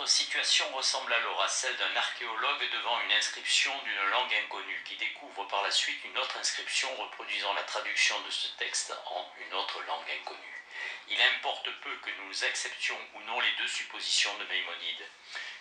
situation ressemble alors à celle d'un archéologue devant une inscription d'une langue inconnue qui découvre par la suite une autre inscription reproduisant la traduction de ce texte en une autre langue inconnue. Il importe peu que nous acceptions ou non les deux suppositions de Maïmonide.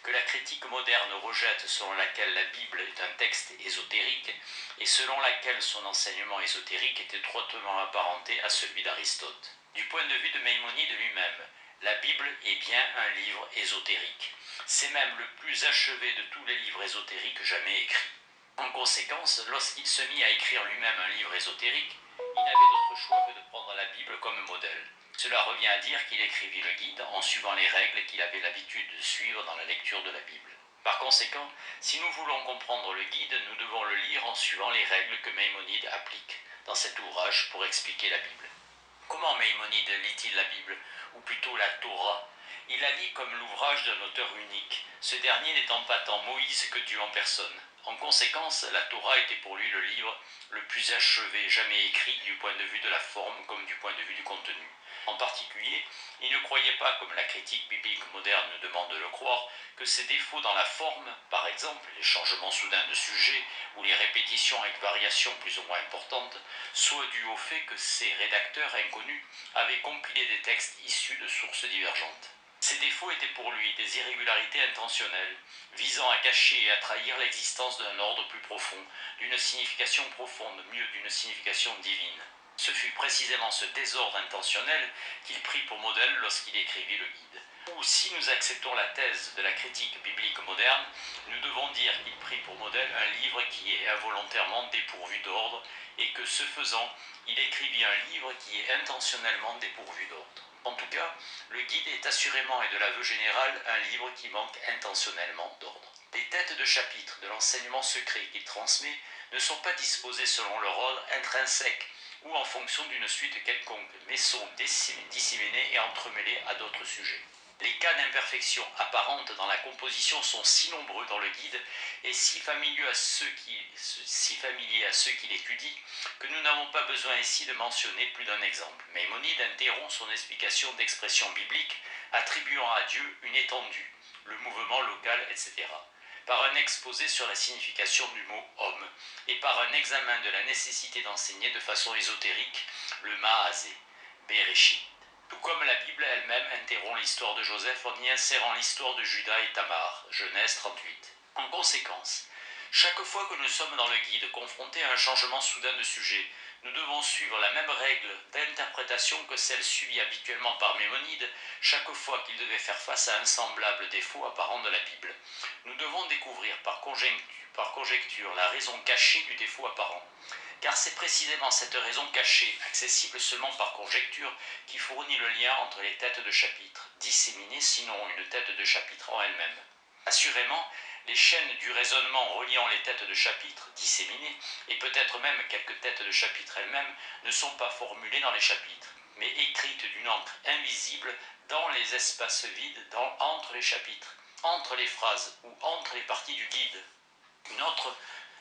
Que la critique moderne rejette selon laquelle la Bible est un texte ésotérique et selon laquelle son enseignement ésotérique est étroitement apparenté à celui d'Aristote. Du point de vue de Maïmonide lui-même, la Bible est bien un livre ésotérique. C'est même le plus achevé de tous les livres ésotériques jamais écrits. En conséquence, lorsqu'il se mit à écrire lui-même un livre ésotérique, il n'avait d'autre choix que de prendre la Bible comme modèle. Cela revient à dire qu'il écrivit le guide en suivant les règles qu'il avait l'habitude de suivre dans la lecture de la Bible. Par conséquent, si nous voulons comprendre le guide, nous devons le lire en suivant les règles que Maïmonide applique dans cet ouvrage pour expliquer la Bible. Comment Maïmonide lit-il la Bible, ou plutôt la Torah? Il la lit comme l'ouvrage d'un auteur unique, ce dernier n'étant pas tant Moïse que Dieu en personne. En conséquence, la Torah était pour lui le livre le plus achevé jamais écrit du point de vue de la forme comme du point de vue du contenu. En particulier, il ne croyait pas, comme la critique biblique moderne nous demande de le croire, que ses défauts dans la forme, par exemple les changements soudains de sujet ou les répétitions avec variations plus ou moins importantes, soient dus au fait que ses rédacteurs inconnus avaient compilé des textes issus de sources divergentes. Ces défauts étaient pour lui des irrégularités intentionnelles, visant à cacher et à trahir l'existence d'un ordre plus profond, d'une signification profonde, mieux d'une signification divine. Ce fut précisément ce désordre intentionnel qu'il prit pour modèle lorsqu'il écrivit le guide. Ou si nous acceptons la thèse de la critique biblique moderne, nous devons dire qu'il prit pour modèle un livre qui est involontairement dépourvu d'ordre et que, ce faisant, il écrivit un livre qui est intentionnellement dépourvu d'ordre. En tout cas, le guide est assurément et de l'aveu général un livre qui manque intentionnellement d'ordre. Les têtes de chapitre de l'enseignement secret qu'il transmet ne sont pas disposées selon leur ordre intrinsèque ou en fonction d'une suite quelconque, mais sont disséminées et entremêlées à d'autres sujets. Les cas d'imperfection apparente dans la composition sont si nombreux dans le guide et si familiers à ceux qui l'étudient que nous n'avons pas besoin ici de mentionner plus d'un exemple. Maïmonide interrompt son explication d'expressions bibliques attribuant à Dieu une étendue, le mouvement local, etc., par un exposé sur la signification du mot « homme » et par un examen de la nécessité d'enseigner de façon ésotérique le Maasé, Bereshit. Tout comme la Bible elle-même interrompt l'histoire de Joseph en y insérant l'histoire de Judas et Tamar, Genèse 38. En conséquence, chaque fois que nous sommes dans le guide confrontés à un changement soudain de sujet, nous devons suivre la même règle d'interprétation que celle suivie habituellement par Maïmonide chaque fois qu'il devait faire face à un semblable défaut apparent de la Bible. Nous devons découvrir par conjecture la raison cachée du défaut apparent. Car c'est précisément cette raison cachée, accessible seulement par conjecture, qui fournit le lien entre les têtes de chapitre, disséminées sinon une tête de chapitre en elle-même. Assurément, les chaînes du raisonnement reliant les têtes de chapitre, disséminées, et peut-être même quelques têtes de chapitre elles-mêmes, ne sont pas formulées dans les chapitres, mais écrites d'une encre invisible dans les espaces vides entre les chapitres, entre les phrases ou entre les parties du guide.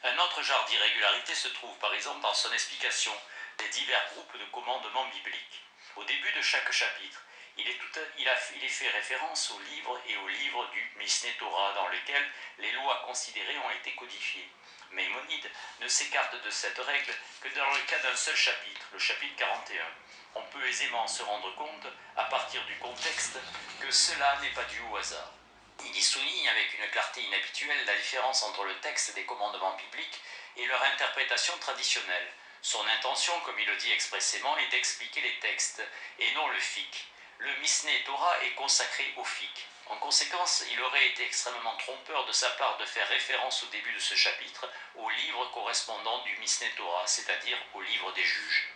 Un autre genre d'irrégularité se trouve par exemple dans son explication des divers groupes de commandements bibliques. Au début de chaque chapitre, il est fait référence aux livres et aux livres du Mishneh Torah dans lesquels les lois considérées ont été codifiées. Maïmonide ne s'écarte de cette règle que dans le cas d'un seul chapitre, le chapitre 41. On peut aisément se rendre compte, à partir du contexte, que cela n'est pas dû au hasard. Il y souligne avec une clarté inhabituelle la différence entre le texte des commandements bibliques et leur interprétation traditionnelle. Son intention, comme il le dit expressément, est d'expliquer les textes et non le fiqh. Le Mishneh Torah est consacré au fiqh. En conséquence, il aurait été extrêmement trompeur de sa part de faire référence au début de ce chapitre au livre correspondant du Mishneh Torah, c'est-à-dire au livre des juges.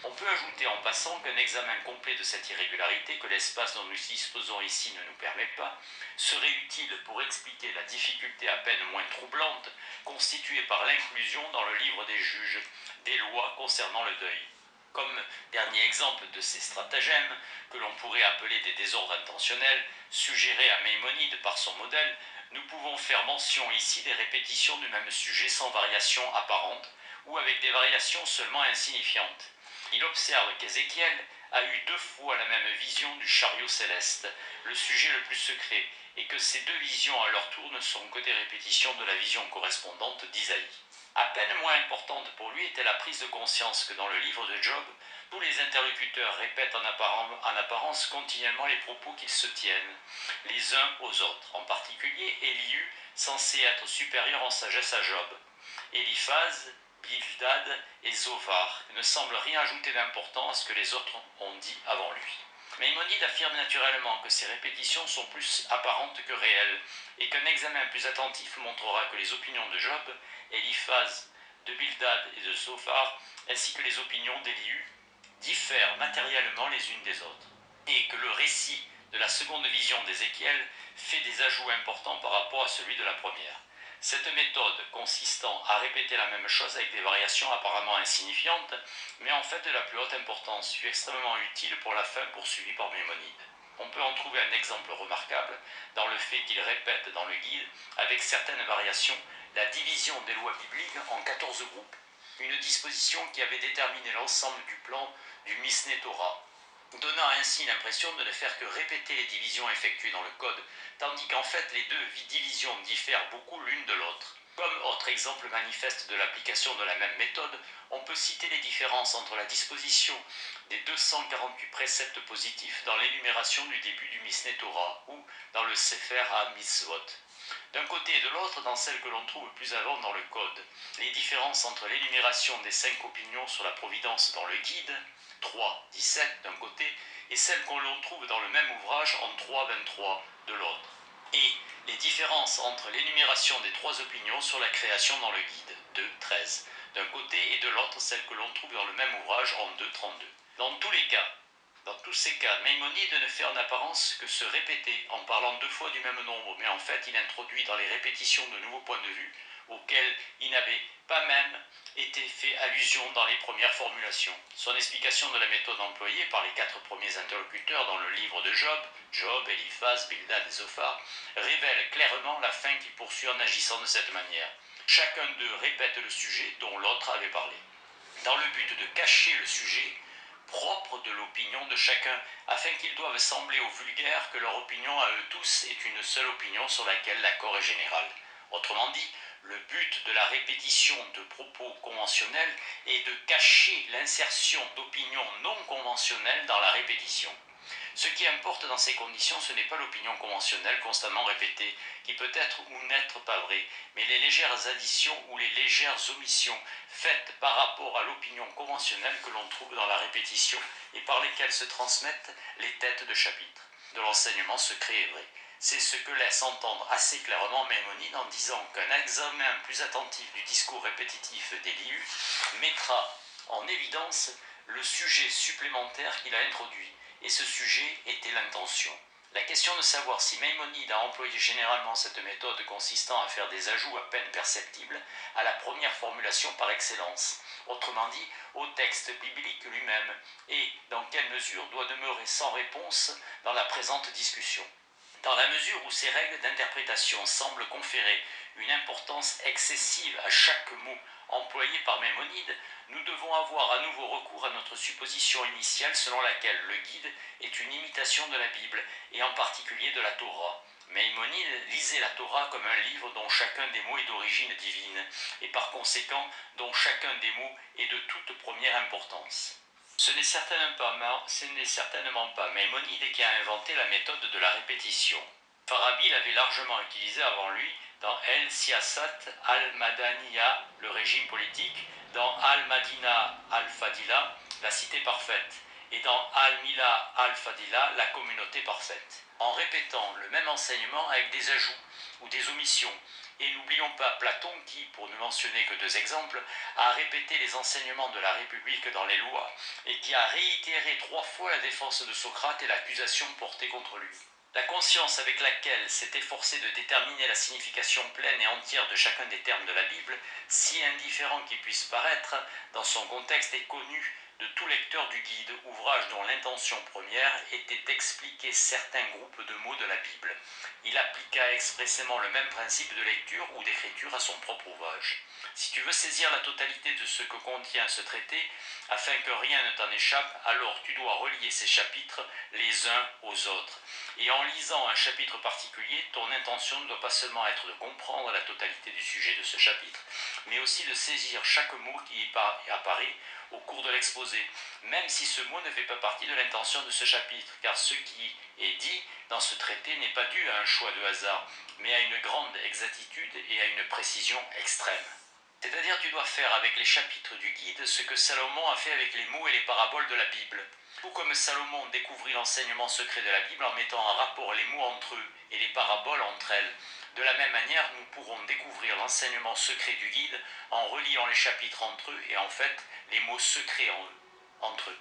On peut ajouter en passant qu'un examen complet de cette irrégularité que l'espace dont nous disposons ici ne nous permet pas serait utile pour expliquer la difficulté à peine moins troublante constituée par l'inclusion dans le livre des juges des lois concernant le deuil. Comme dernier exemple de ces stratagèmes, que l'on pourrait appeler des désordres intentionnels, suggérés à Maïmonide par son modèle, nous pouvons faire mention ici des répétitions du même sujet sans variation apparente ou avec des variations seulement insignifiantes. Il observe qu'Ézéchiel a eu 2 fois la même vision du chariot céleste, le sujet le plus secret, et que ces deux visions à leur tour ne sont que des répétitions de la vision correspondante d'Isaïe. À peine moins importante pour lui était la prise de conscience que dans le livre de Job, tous les interlocuteurs répètent en apparence continuellement les propos qu'ils se tiennent, les uns aux autres, en particulier Élihu, censé être supérieur en sagesse à Job, Eliphaz, Bildad et Zophar, ne semblent rien ajouter d'important à ce que les autres ont dit avant lui. Maïmonide affirme naturellement que ces répétitions sont plus apparentes que réelles, et qu'un examen plus attentif montrera que les opinions de Job, Eliphaz, de Bildad et de Zophar, ainsi que les opinions d'Élihu, diffèrent matériellement les unes des autres, et que le récit de la seconde vision d'Ézéchiel fait des ajouts importants par rapport à celui de la première. Cette méthode, consistant à répéter la même chose avec des variations apparemment insignifiantes, mais en fait de la plus haute importance, fut extrêmement utile pour la fin poursuivie par Maïmonide. On peut en trouver un exemple remarquable dans le fait qu'il répète dans le guide, avec certaines variations, la division des lois bibliques en 14 groupes, une disposition qui avait déterminé l'ensemble du plan du Mishneh Torah, donnant ainsi l'impression de ne faire que répéter les divisions effectuées dans le code, tandis qu'en fait les deux divisions diffèrent beaucoup l'une de l'autre. Comme autre exemple manifeste de l'application de la même méthode, on peut citer les différences entre la disposition des 248 préceptes positifs dans l'énumération du début du Mishneh Torah ou dans le Sefer HaMitzvot. D'un côté et de l'autre dans celle que l'on trouve plus avant dans le code. Les différences entre l'énumération des 5 opinions sur la providence dans le guide, 3, 17 d'un côté, et celle que l'on trouve dans le même ouvrage en 3, 23 de l'autre. Et les différences entre l'énumération des 3 opinions sur la création dans le guide, 2, 13, d'un côté et de l'autre celle que l'on trouve dans le même ouvrage en 2, 32. Dans tous ces cas, Maïmonide ne fait en apparence que se répéter en parlant 2 fois du même nombre, mais en fait il introduit dans les répétitions de nouveaux points de vue auxquels il n'avait pas même été fait allusion dans les premières formulations. Son explication de la méthode employée par les 4 premiers interlocuteurs dans le livre de Job, Eliphaz, Bildad et Zophar, révèle clairement la fin qu'il poursuit en agissant de cette manière. Chacun d'eux répète le sujet dont l'autre avait parlé, dans le but de cacher le sujet propre de l'opinion de chacun, afin qu'ils doivent sembler aux vulgaires que leur opinion à eux tous est une seule opinion sur laquelle l'accord est général. Autrement dit, le but de la répétition de propos conventionnels est de cacher l'insertion d'opinions non conventionnelles dans la répétition. Ce qui importe dans ces conditions, ce n'est pas l'opinion conventionnelle constamment répétée, qui peut être ou n'être pas vraie, mais les légères additions ou les légères omissions faites par rapport à l'opinion conventionnelle que l'on trouve dans la répétition et par lesquelles se transmettent les têtes de chapitre de l'enseignement secret et vrai. C'est ce que laisse entendre assez clairement Maïmonide en disant qu'un examen plus attentif du discours répétitif d'Élihu mettra en évidence le sujet supplémentaire qu'il a introduit, et ce sujet était l'intention. La question de savoir si Maïmonide a employé généralement cette méthode consistant à faire des ajouts à peine perceptibles à la première formulation par excellence, autrement dit au texte biblique lui-même, et dans quelle mesure doit demeurer sans réponse dans la présente discussion. Dans la mesure où ces règles d'interprétation semblent conférer une importance excessive à chaque mot employé par Maïmonide, nous devons avoir à nouveau recours à notre supposition initiale selon laquelle le guide est une imitation de la Bible, et en particulier de la Torah. Maïmonide lisait la Torah comme un livre dont chacun des mots est d'origine divine, et par conséquent dont chacun des mots est de toute première importance. Ce n'est certainement pas Maïmonide qui a inventé la méthode de la répétition. Farabi l'avait largement utilisée avant lui dans El Siyasat al-Madaniya, le régime politique, dans Al-Madina al-Fadila, la cité parfaite, et dans Al-Mila al-Fadila, la communauté parfaite, en répétant le même enseignement avec des ajouts ou des omissions. Et n'oublions pas Platon qui, pour ne mentionner que 2 exemples, a répété les enseignements de la République dans les lois, et qui a réitéré 3 fois la défense de Socrate et l'accusation portée contre lui. La conscience avec laquelle s'est efforcé de déterminer la signification pleine et entière de chacun des termes de la Bible, si indifférent qu'il puisse paraître, dans son contexte est connue de tout lecteur du guide, ouvrage dont l'intention première était d'expliquer certains groupes de mots de la Bible. Il appliqua expressément le même principe de lecture ou d'écriture à son propre ouvrage. Si tu veux saisir la totalité de ce que contient ce traité, afin que rien ne t'en échappe, alors tu dois relier ces chapitres les uns aux autres. Et en lisant un chapitre particulier, ton intention ne doit pas seulement être de comprendre la totalité du sujet de ce chapitre, mais aussi de saisir chaque mot qui y apparaît au cours de l'exposé, même si ce mot ne fait pas partie de l'intention de ce chapitre, car ce qui est dit dans ce traité n'est pas dû à un choix de hasard, mais à une grande exactitude et à une précision extrême. C'est-à-dire tu dois faire avec les chapitres du guide ce que Salomon a fait avec les mots et les paraboles de la Bible. Tout comme Salomon découvrit l'enseignement secret de la Bible en mettant en rapport les mots entre eux et les paraboles entre elles. De la même manière, nous pourrons découvrir l'enseignement secret du guide en reliant les chapitres entre eux et en fait les mots secrets entre eux.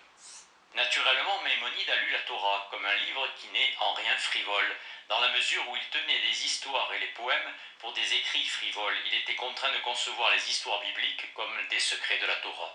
Naturellement, Maïmonide a lu la Torah comme un livre qui n'est en rien frivole, dans la mesure où il tenait les histoires et les poèmes pour des écrits frivoles. Il était contraint de concevoir les histoires bibliques comme des secrets de la Torah.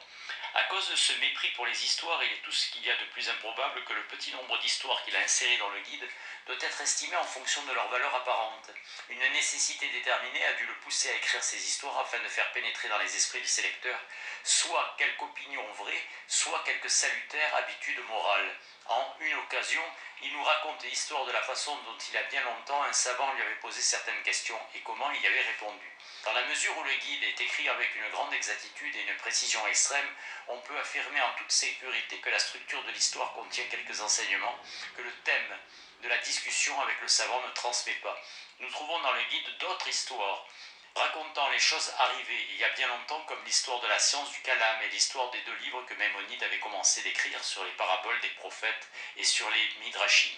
À cause de ce mépris pour les histoires, il est tout ce qu'il y a de plus improbable que le petit nombre d'histoires qu'il a insérées dans le guide doit être estimé en fonction de leur valeur apparente. Une nécessité déterminée a dû le pousser à écrire ces histoires afin de faire pénétrer dans les esprits de ses lecteurs soit quelque opinion vraie, soit quelque salutaire habitude morale. En une occasion, il nous raconte l'histoire de la façon dont il y a bien longtemps un savant lui avait posé certaines questions et comment il y avait répondu. Dans la mesure où le guide est écrit avec une grande exactitude et une précision extrême, on peut affirmer en toute sécurité que la structure de l'histoire contient quelques enseignements que le thème de la discussion avec le savant ne transmet pas. Nous trouvons dans le guide d'autres histoires racontant les choses arrivées il y a bien longtemps, comme l'histoire de la science du calame et l'histoire des 2 livres que Maïmonide avait commencé d'écrire sur les paraboles des prophètes et sur les midrashim.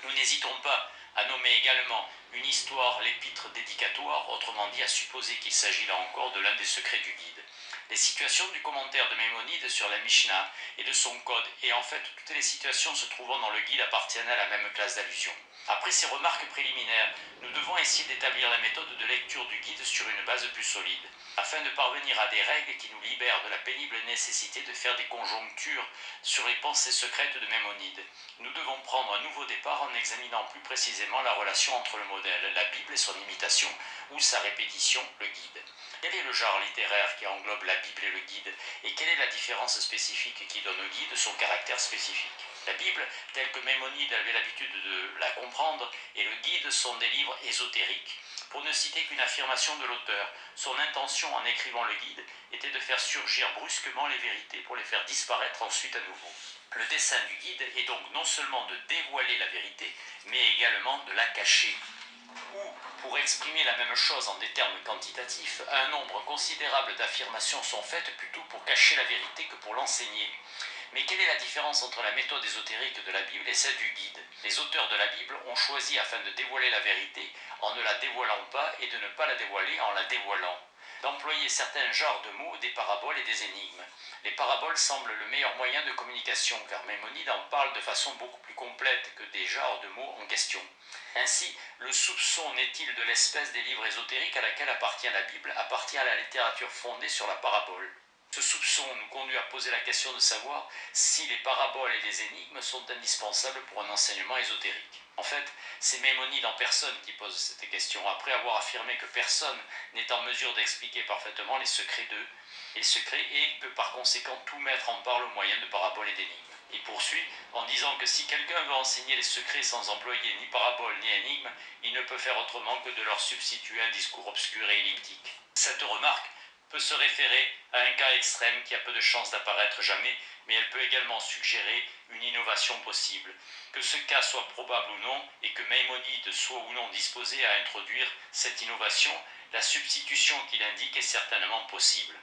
Nous n'hésitons pas à nommer également une histoire l'épître dédicatoire, autrement dit à supposer qu'il s'agit là encore de l'un des secrets du guide. Les situations du commentaire de Maïmonide sur la Mishnah et de son code, et en fait toutes les situations se trouvant dans le guide appartiennent à la même classe d'allusion. Après ces remarques préliminaires, nous devons essayer d'établir la méthode de lecture du guide sur une base plus solide, afin de parvenir à des règles qui nous libèrent de la pénible nécessité de faire des conjonctures sur les pensées secrètes de Maïmonide. Nous devons prendre un nouveau départ en examinant plus précisément la relation entre le modèle, la Bible et son imitation, ou sa répétition, le guide. Quel est le genre littéraire qui englobe la Bible et le guide, et quelle est la différence spécifique qui donne au guide son caractère spécifique? La Bible, telle que Maïmonide avait l'habitude de la comprendre, et le guide sont des livres ésotériques. Pour ne citer qu'une affirmation de l'auteur, son intention en écrivant le guide était de faire surgir brusquement les vérités pour les faire disparaître ensuite à nouveau. Le dessein du guide est donc non seulement de dévoiler la vérité, mais également de la cacher. Ou, pour exprimer la même chose en des termes quantitatifs, un nombre considérable d'affirmations sont faites plutôt pour cacher la vérité que pour l'enseigner. Mais quelle est la différence entre la méthode ésotérique de la Bible et celle du guide? Les auteurs de la Bible ont choisi, afin de dévoiler la vérité, en ne la dévoilant pas, et de ne pas la dévoiler en la dévoilant, d'employer certains genres de mots, des paraboles et des énigmes. Les paraboles semblent le meilleur moyen de communication, car Maïmonide en parle de façon beaucoup plus complète que des genres de mots en question. Ainsi, le soupçon n'est-il de l'espèce des livres ésotériques à laquelle appartient la Bible, appartient à la littérature fondée sur la parabole. Ce soupçon nous conduit à poser la question de savoir si les paraboles et les énigmes sont indispensables pour un enseignement ésotérique. En fait, c'est Maïmonide en personne qui pose cette question, après avoir affirmé que personne n'est en mesure d'expliquer parfaitement les secrets et que par conséquent tout maître en parle au moyen de paraboles et d'énigmes. Il poursuit en disant que si quelqu'un veut enseigner les secrets sans employer ni parabole ni énigme, il ne peut faire autrement que de leur substituer un discours obscur et elliptique. Cette remarque peut se référer à un cas extrême qui a peu de chances d'apparaître jamais, mais elle peut également suggérer une innovation possible. Que ce cas soit probable ou non, et que Maïmonide soit ou non disposé à introduire cette innovation, la substitution qu'il indique est certainement possible.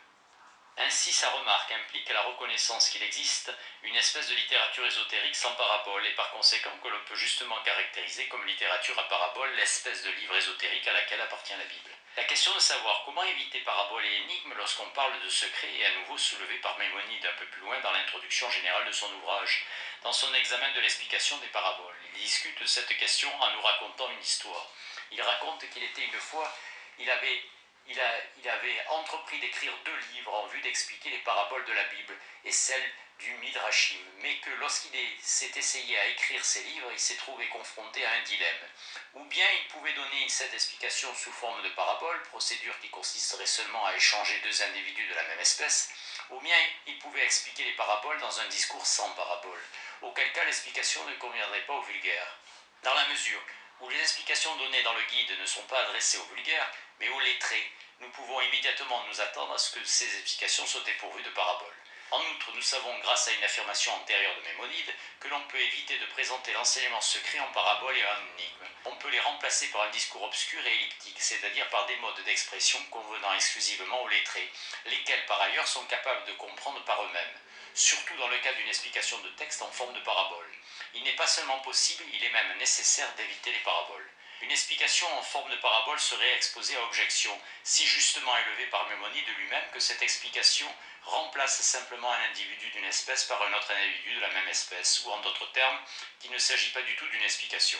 Ainsi, sa remarque implique la reconnaissance qu'il existe une espèce de littérature ésotérique sans parabole, et par conséquent que l'on peut justement caractériser comme littérature à parabole l'espèce de livre ésotérique à laquelle appartient la Bible. La question de savoir comment éviter paraboles et énigmes lorsqu'on parle de secrets est à nouveau soulevée par Maïmonide un peu plus loin dans l'introduction générale de son ouvrage, dans son examen de l'explication des paraboles. Il discute de cette question en nous racontant une histoire. Il raconte qu'il était une fois, il avait entrepris d'écrire 2 livres en vue d'expliquer les paraboles de la Bible et celles du Midrashim, mais que lorsqu'il s'est essayé à écrire ses livres, il s'est trouvé confronté à un dilemme. Ou bien il pouvait donner cette explication sous forme de parabole, procédure qui consisterait seulement à échanger deux individus de la même espèce, ou bien il pouvait expliquer les paraboles dans un discours sans parabole, auquel cas l'explication ne conviendrait pas au vulgaire. Dans la mesure où les explications données dans le guide ne sont pas adressées aux vulgaires, mais aux lettrés, nous pouvons immédiatement nous attendre à ce que ces explications soient dépourvues de paraboles. En outre, nous savons, grâce à une affirmation antérieure de Maïmonide, que l'on peut éviter de présenter l'enseignement secret en paraboles et en énigmes. On peut les remplacer par un discours obscur et elliptique, c'est-à-dire par des modes d'expression convenant exclusivement aux lettrés, lesquels par ailleurs sont capables de comprendre par eux-mêmes, surtout dans le cas d'une explication de texte en forme de parabole. Il n'est pas seulement possible, il est même nécessaire d'éviter les paraboles. Une explication en forme de parabole serait exposée à objection, si justement élevée par Maïmonide lui-même que cette explication remplace simplement un individu d'une espèce par un autre individu de la même espèce, ou en d'autres termes, qu'il ne s'agit pas du tout d'une explication.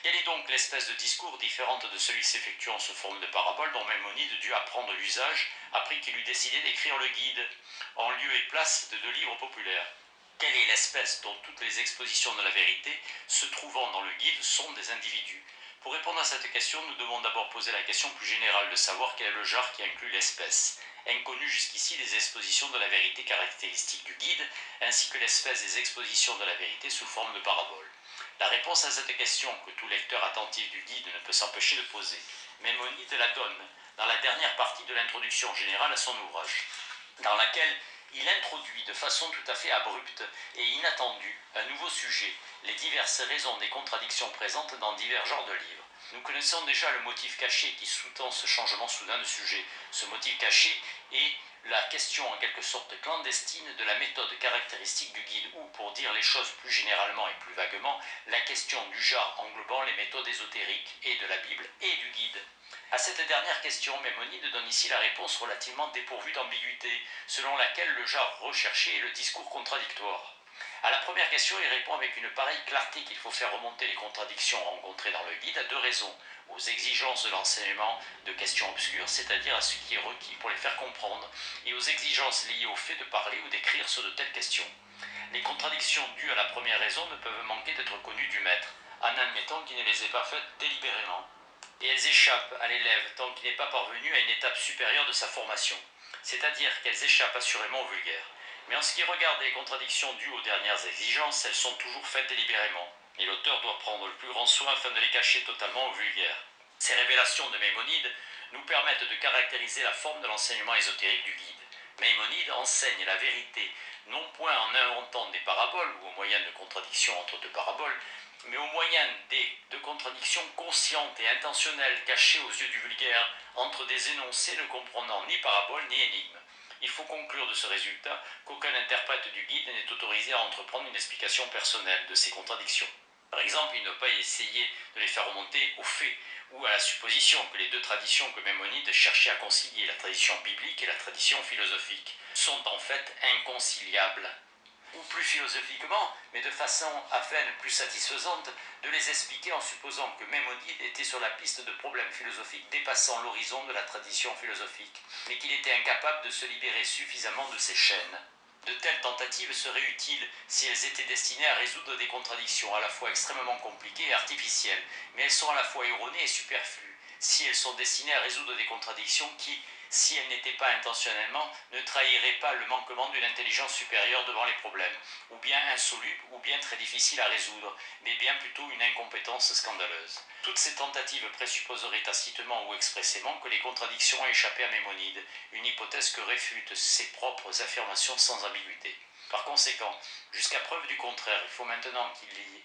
Quelle est donc l'espèce de discours différente de celui s'effectuant sous forme de parabole dont Maïmonide dut apprendre l'usage après qu'il eut décidé d'écrire le guide, en lieu et place de deux livres populaires? Quelle est l'espèce dont toutes les expositions de la vérité se trouvant dans le guide sont des individus? Pour répondre à cette question, nous devons d'abord poser la question plus générale de savoir quel est le genre qui inclut l'espèce, inconnue jusqu'ici des expositions de la vérité caractéristiques du guide, ainsi que l'espèce des expositions de la vérité sous forme de parabole. La réponse à cette question, que tout lecteur attentif du guide ne peut s'empêcher de poser, Maïmonide la donne dans la dernière partie de l'introduction générale à son ouvrage, dans laquelle il introduit de façon tout à fait abrupte et inattendue un nouveau sujet, les diverses raisons des contradictions présentes dans divers genres de livres. Nous connaissons déjà le motif caché qui sous-tend ce changement soudain de sujet. Ce motif caché est la question en quelque sorte clandestine de la méthode caractéristique du guide, ou, pour dire les choses plus généralement et plus vaguement, la question du genre englobant les méthodes ésotériques et de la Bible et du guide. À cette dernière question, Maïmonide donne ici la réponse relativement dépourvue d'ambiguïté, selon laquelle le genre recherché est le discours contradictoire. À la première question, il répond avec une pareille clarté qu'il faut faire remonter les contradictions rencontrées dans le guide à deux raisons: aux exigences de l'enseignement de questions obscures, c'est-à-dire à ce qui est requis pour les faire comprendre, et aux exigences liées au fait de parler ou d'écrire sur de telles questions. Les contradictions dues à la première raison ne peuvent manquer d'être connues du maître, en admettant qu'il ne les ait pas faites délibérément, et elles échappent à l'élève tant qu'il n'est pas parvenu à une étape supérieure de sa formation, c'est-à-dire qu'elles échappent assurément au vulgaire. Mais en ce qui regarde les contradictions dues aux dernières exigences, elles sont toujours faites délibérément, et l'auteur doit prendre le plus grand soin afin de les cacher totalement au vulgaire. Ces révélations de Maïmonide nous permettent de caractériser la forme de l'enseignement ésotérique du guide. Maïmonide enseigne la vérité, non point en inventant des paraboles ou au moyen de contradictions entre deux paraboles, mais au moyen de contradictions conscientes et intentionnelles cachées aux yeux du vulgaire entre des énoncés ne comprenant ni parabole ni énigme. Il faut conclure de ce résultat qu'aucun interprète du guide n'est autorisé à entreprendre une explication personnelle de ces contradictions. Par exemple, il ne doit pas essayer de les faire remonter aux faits ou à la supposition que les deux traditions que Maïmonide cherchait à concilier, la tradition biblique et la tradition philosophique, sont en fait inconciliables. Ou plus philosophiquement, mais de façon à peine plus satisfaisante, de les expliquer en supposant que Maïmonide était sur la piste de problèmes philosophiques dépassant l'horizon de la tradition philosophique, mais qu'il était incapable de se libérer suffisamment de ces chaînes. De telles tentatives seraient utiles si elles étaient destinées à résoudre des contradictions à la fois extrêmement compliquées et artificielles, mais elles sont à la fois erronées et superflues si elles sont destinées à résoudre des contradictions qui, si elles n'étaient pas intentionnellement, ne trahiraient pas le manquement d'une intelligence supérieure devant les problèmes, ou bien insolubles, ou bien très difficiles à résoudre, mais bien plutôt une incompétence scandaleuse. Toutes ces tentatives présupposeraient tacitement ou expressément que les contradictions ont échappé à Maïmonide, une hypothèse que réfutent ses propres affirmations sans ambiguïté. Par conséquent, jusqu'à preuve du contraire, il faut maintenant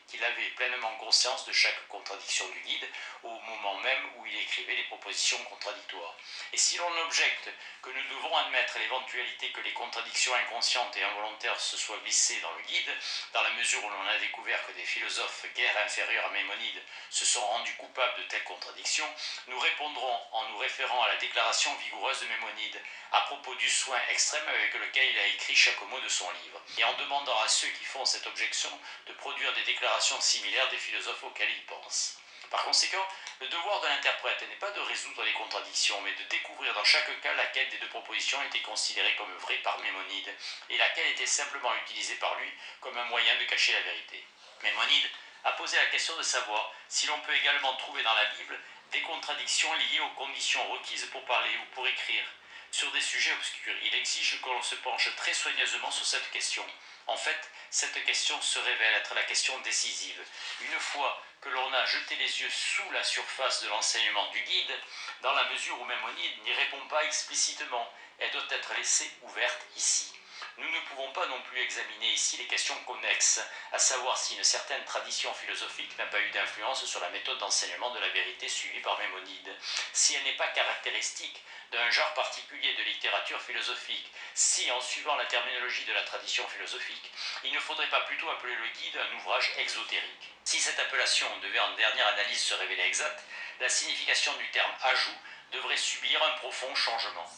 qu'il avait pleinement conscience de chaque contradiction du guide au moment même où il écrivait les propositions contradictoires. Et si l'on objecte que nous devons admettre l'éventualité que les contradictions inconscientes et involontaires se soient glissées dans le guide, dans la mesure où l'on a découvert que des philosophes guère inférieurs à Maïmonide se sont rendus coupables de telles contradictions, nous répondrons en nous référant à la déclaration vigoureuse de Maïmonide à propos du soin extrême avec lequel il a écrit chaque mot de son livre, et en demandant à ceux qui font cette objection de produire des déclarations similaires des philosophes auxquels ils pensent. Par conséquent, le devoir de l'interprète n'est pas de résoudre les contradictions, mais de découvrir dans chaque cas laquelle des deux propositions était considérée comme vraie par Maïmonide, et laquelle était simplement utilisée par lui comme un moyen de cacher la vérité. Maïmonide a posé la question de savoir si l'on peut également trouver dans la Bible des contradictions liées aux conditions requises pour parler ou pour écrire sur des sujets obscurs. Il exige que l'on se penche très soigneusement sur cette question. En fait, cette question se révèle être la question décisive. Une fois que l'on a jeté les yeux sous la surface de l'enseignement du guide, dans la mesure où Maïmonide n'y répond pas explicitement, elle doit être laissée ouverte ici. Nous ne pouvons pas non plus examiner ici les questions connexes, à savoir si une certaine tradition philosophique n'a pas eu d'influence sur la méthode d'enseignement de la vérité suivie par Maïmonide, si elle n'est pas caractéristique d'un genre particulier de littérature philosophique, si, en suivant la terminologie de la tradition philosophique, il ne faudrait pas plutôt appeler le guide un ouvrage exotérique. Si cette appellation devait en dernière analyse se révéler exacte, la signification du terme « ajout » devrait subir un profond changement.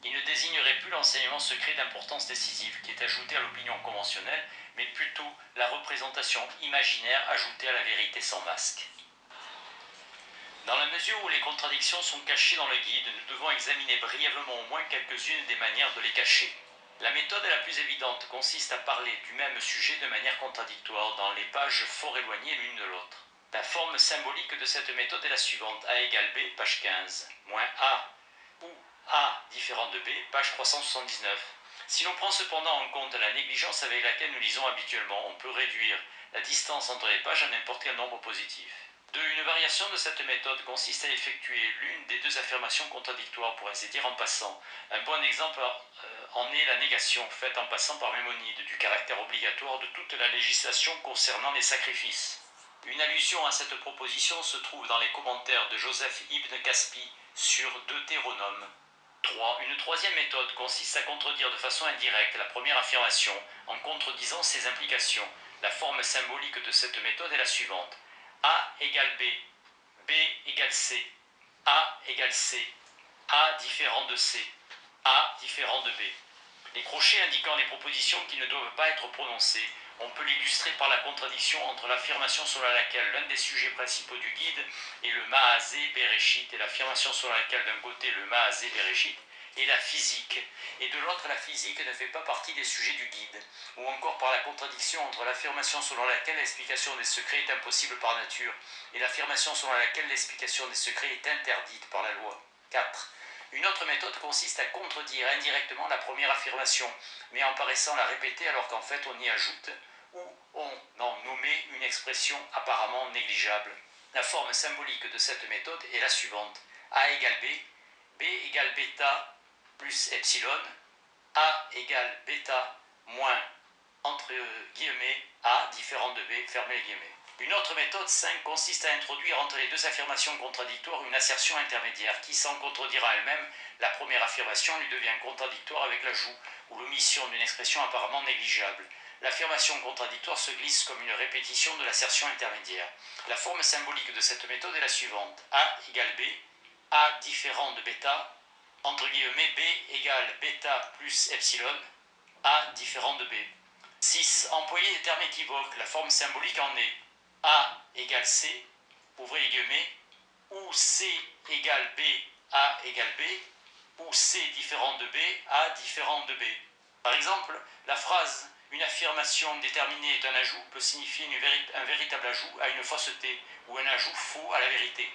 Il ne désignerait plus l'enseignement secret d'importance décisive qui est ajouté à l'opinion conventionnelle, mais plutôt la représentation imaginaire ajoutée à la vérité sans masque. Dans la mesure où les contradictions sont cachées dans le guide, nous devons examiner brièvement au moins quelques-unes des manières de les cacher. La méthode la plus évidente consiste à parler du même sujet de manière contradictoire dans les pages fort éloignées l'une de l'autre. La forme symbolique de cette méthode est la suivante: A égale B, page 15, moins A ou A différent de B, page 379. Si l'on prend cependant en compte la négligence avec laquelle nous lisons habituellement, on peut réduire la distance entre les pages à n'importe quel nombre positif. Une variation de cette méthode consiste à effectuer l'une des deux affirmations contradictoires, pour ainsi dire, en passant. Un bon exemple en est la négation, faite en passant par Maïmonide, du caractère obligatoire de toute la législation concernant les sacrifices. Une allusion à cette proposition se trouve dans les commentaires de Joseph Ibn Kaspi sur Deutéronome. 3. Une troisième méthode consiste à contredire de façon indirecte la première affirmation en contredisant ses implications. La forme symbolique de cette méthode est la suivante: A égale B, B égale C, A égale C, A différent de C, A différent de B. Les crochets indiquant les propositions qui ne doivent pas être prononcées. On peut l'illustrer par la contradiction entre l'affirmation selon laquelle l'un des sujets principaux du guide est le Maaseh Bereshit et l'affirmation selon laquelle d'un côté le Maaseh Bereshit est la physique et de l'autre la physique ne fait pas partie des sujets du guide, ou encore par la contradiction entre l'affirmation selon laquelle l'explication des secrets est impossible par nature et l'affirmation selon laquelle l'explication des secrets est interdite par la loi. 4. Une autre méthode consiste à contredire indirectement la première affirmation, mais en paraissant la répéter alors qu'en fait on y ajoute ou on en nommait une expression apparemment négligeable. La forme symbolique de cette méthode est la suivante: A égale B, B égale bêta plus epsilon, A égale bêta moins, entre guillemets, A différent de B, fermez les guillemets. Une autre méthode 5 consiste à introduire entre les deux affirmations contradictoires une assertion intermédiaire qui, sans contredire en elle-même la première affirmation, lui devient contradictoire avec l'ajout ou l'omission d'une expression apparemment négligeable. L'affirmation contradictoire se glisse comme une répétition de l'assertion intermédiaire. La forme symbolique de cette méthode est la suivante: A égale B, A différent de bêta, entre guillemets, B égale bêta plus epsilon, A différent de B. 6. Employer des termes équivoques. La forme symbolique en est A égale C, ouvrez les guillemets, ou C égale B, A égale B, ou C différent de B, A différent de B. Par exemple, la phrase « une affirmation déterminée est un ajout » peut signifier un véritable ajout à une fausseté, ou un ajout faux à la vérité.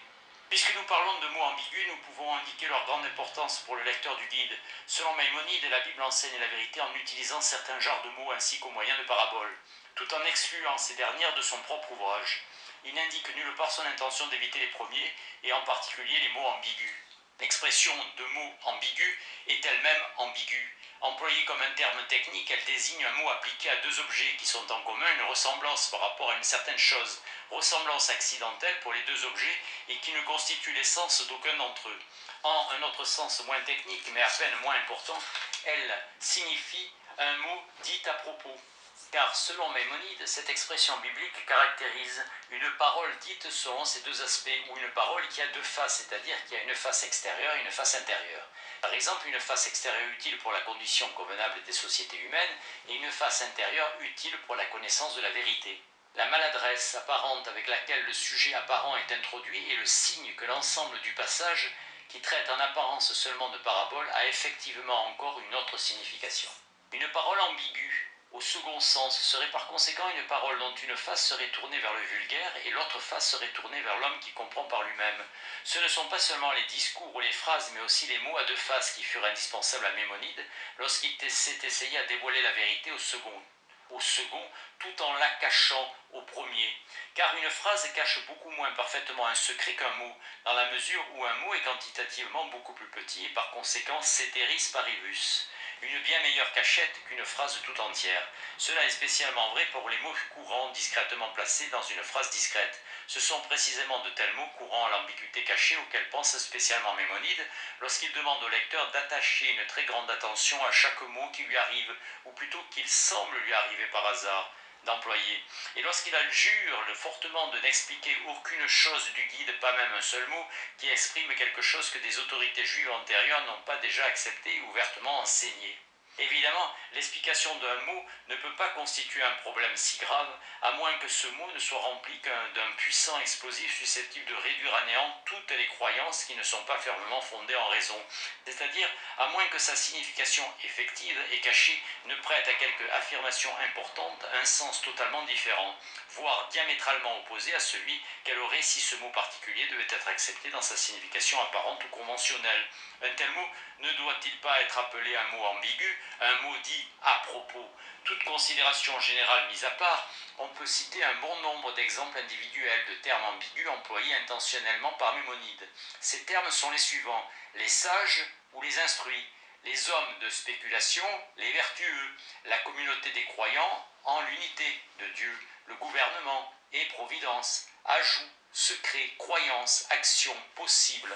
Puisque nous parlons de mots ambigus, nous pouvons indiquer leur grande importance pour le lecteur du guide. Selon Maïmonide, la Bible enseigne la vérité en utilisant certains genres de mots ainsi qu'au moyen de paraboles, tout en excluant ces dernières de son propre ouvrage. Il n'indique nulle part son intention d'éviter les premiers, et en particulier les mots ambigus. L'expression de mots ambigus est elle-même ambiguë. Employée comme un terme technique, elle désigne un mot appliqué à deux objets qui sont en commun une ressemblance par rapport à une certaine chose, ressemblance accidentelle pour les deux objets et qui ne constitue l'essence d'aucun d'entre eux. En un autre sens moins technique, mais à peine moins important, elle signifie un mot dit à propos. Car selon Maïmonide, cette expression biblique caractérise une parole dite selon ces deux aspects, ou une parole qui a deux faces, c'est-à-dire qui a une face extérieure et une face intérieure. Par exemple, une face extérieure utile pour la condition convenable des sociétés humaines et une face intérieure utile pour la connaissance de la vérité. La maladresse apparente avec laquelle le sujet apparent est introduit est le signe que l'ensemble du passage, qui traite en apparence seulement de parabole, a effectivement encore une autre signification. Une parole ambiguë, au second sens, serait par conséquent une parole dont une face serait tournée vers le vulgaire et l'autre face serait tournée vers l'homme qui comprend par lui-même. Ce ne sont pas seulement les discours ou les phrases, mais aussi les mots à deux faces qui furent indispensables à Mémonide lorsqu'il s'est essayé à dévoiler la vérité au second, tout en la cachant au premier. Car une phrase cache beaucoup moins parfaitement un secret qu'un mot, dans la mesure où un mot est quantitativement beaucoup plus petit et par conséquent ceteris paribus, une bien meilleure cachette qu'une phrase tout entière. Cela est spécialement vrai pour les mots courants discrètement placés dans une phrase discrète. Ce sont précisément de tels mots courants à l'ambiguïté cachée auxquels pense spécialement Mémonide lorsqu'il demande au lecteur d'attacher une très grande attention à chaque mot qui lui arrive, ou plutôt qu'il semble lui arriver par hasard, d'employer. Et lorsqu'il jure fortement de n'expliquer aucune chose du guide, pas même un seul mot, qui exprime quelque chose que des autorités juives antérieures n'ont pas déjà accepté et ouvertement enseigné. Évidemment, l'explication d'un mot ne peut pas constituer un problème si grave, à moins que ce mot ne soit rempli d'un puissant explosif susceptible de réduire à néant toutes les croyances qui ne sont pas fermement fondées en raison, c'est-à-dire à moins que sa signification effective et cachée ne prête à quelque affirmation importante un sens totalement différent, voire diamétralement opposé à celui qu'elle aurait si ce mot particulier devait être accepté dans sa signification apparente ou conventionnelle. Un tel mot ne doit-il pas être appelé un mot ambigu, un mot dit à propos? Toute considération générale mise à part, on peut citer un bon nombre d'exemples individuels de termes ambigus employés intentionnellement par Mémonide. Ces termes sont les suivants: les sages ou les instruits, les hommes de spéculation, les vertueux, la communauté des croyants en l'unité de Dieu, le gouvernement et providence, ajout, secret, croyance, action, possible,